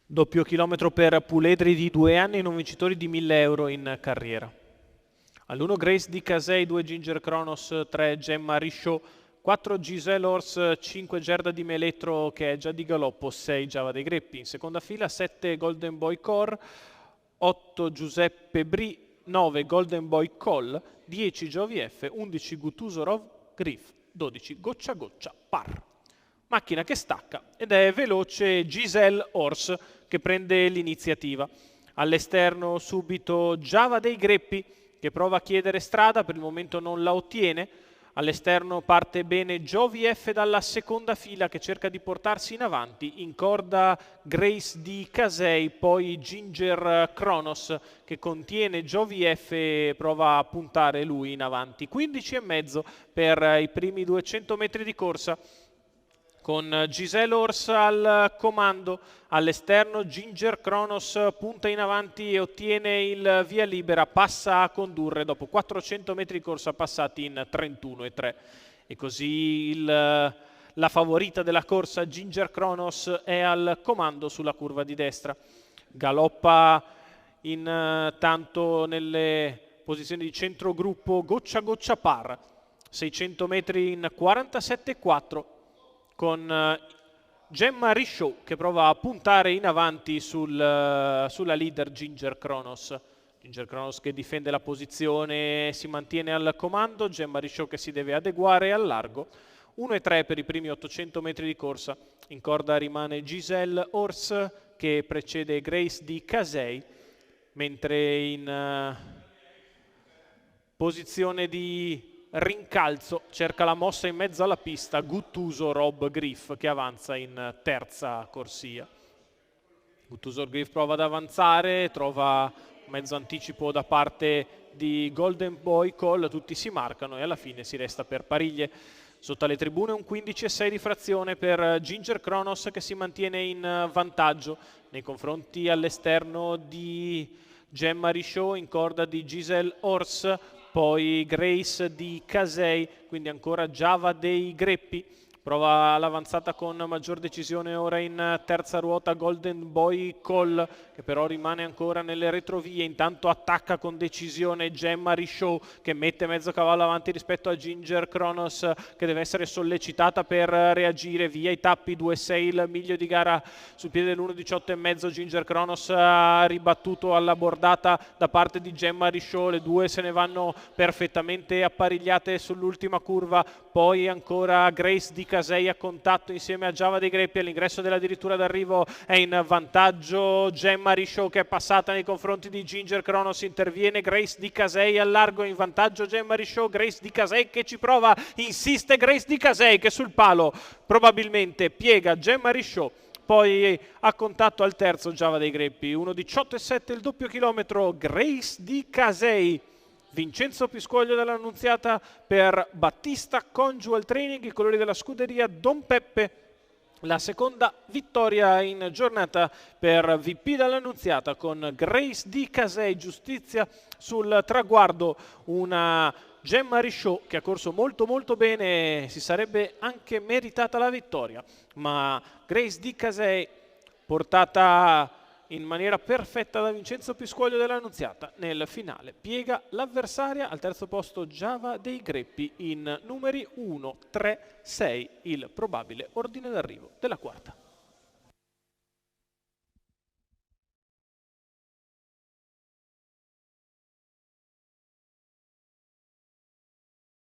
Doppio chilometro per puledri di 2 anni, non vincitori di 1000 euro in carriera. All'1 Grace di Casei, 2 Ginger Kronos, 3 Gemma Richaud, 4 Giselle Horse, 5 Gerda di Meletro che è già di galoppo, 6 Giava dei Greppi. In seconda fila 7 Golden Boy Core, 8 Giuseppe Bri, 9 Golden Boy Call, 10 Giovi F, 11 Gutusorov Griff, 12 Goccia Goccia Par. Macchina che stacca ed è veloce Giselle Horse che prende l'iniziativa. All'esterno subito Giava dei Greppi che prova a chiedere strada, per il momento non la ottiene. All'esterno parte bene Giovi F dalla seconda fila che cerca di portarsi in avanti. In corda Grace di Casei, poi Ginger Kronos che contiene Giovi F e prova a puntare lui in avanti. 15,5 per i primi 200 metri di corsa, con Giselle Horse al comando. All'esterno Ginger Kronos punta in avanti e ottiene il via libera, passa a condurre dopo 400 metri di corsa passati in 31,3. E così la favorita della corsa Ginger Kronos è al comando sulla curva di destra. Galoppa intanto nelle posizioni di centrogruppo Goccia Goccia Par, 600 metri in 47,4, con Gemma Richaud che prova a puntare in avanti sulla leader Ginger Kronos. Ginger Kronos che difende la posizione, si mantiene al comando, Gemma Richaud che si deve adeguare al largo. 1,3 per i primi 800 metri di corsa. In corda rimane Giselle Horse che precede Grace di Casei, mentre in posizione di rincalzo cerca la mossa in mezzo alla pista Gutusorov Griff che avanza in terza corsia. Gutusorov Griff prova ad avanzare, trova mezzo anticipo da parte di Golden Boy Call, tutti si marcano e alla fine si resta per pariglie. Sotto alle tribune un 15,6 di frazione per Ginger Kronos che si mantiene in vantaggio nei confronti all'esterno di Gemma Richaud, in corda di Giselle Horse, poi Grace di Casei, quindi ancora Giava dei Greppi. Prova l'avanzata con maggior decisione ora in terza ruota Golden Boy Call che però rimane ancora nelle retrovie. Intanto attacca con decisione Gemma Richaud che mette mezzo cavallo avanti rispetto a Ginger Kronos che deve essere sollecitata per reagire. Via i tappi, 2,6 il miglio di gara sul piede dell'1,18,5. Ginger Kronos ha ribattuto alla bordata da parte di Gemma Richaud, le due se ne vanno perfettamente apparigliate sull'ultima curva. Poi ancora Grace di Casei a contatto insieme a Giava dei Greppi. All'ingresso della dirittura d'arrivo è in vantaggio Gemma Richaud che è passata nei confronti di Ginger Kronos. Interviene Grace di Casei al largo, in vantaggio Gemma Richaud. Grace di Casei che ci prova, insiste Grace di Casei che sul palo probabilmente piega Gemma Richaud. Poi a contatto al terzo Giava dei Greppi. 1,18,7 il doppio chilometro. Grace di Casei. Vincenzo Piscoglio dall'Annunziata per Battista Conjugal Training, i colori della scuderia Don Peppe. La seconda vittoria in giornata per VP dall'Annunziata con Grace di Casei, giustizia sul traguardo, una Gemma Richaud che ha corso molto bene, si sarebbe anche meritata la vittoria, ma Grace di Casei portata in maniera perfetta da Vincenzo Piscoglio dell'Annunziata nel finale. Piega l'avversaria, al terzo posto Giava dei Greppi in numeri 1, 3, 6, il probabile ordine d'arrivo della quarta.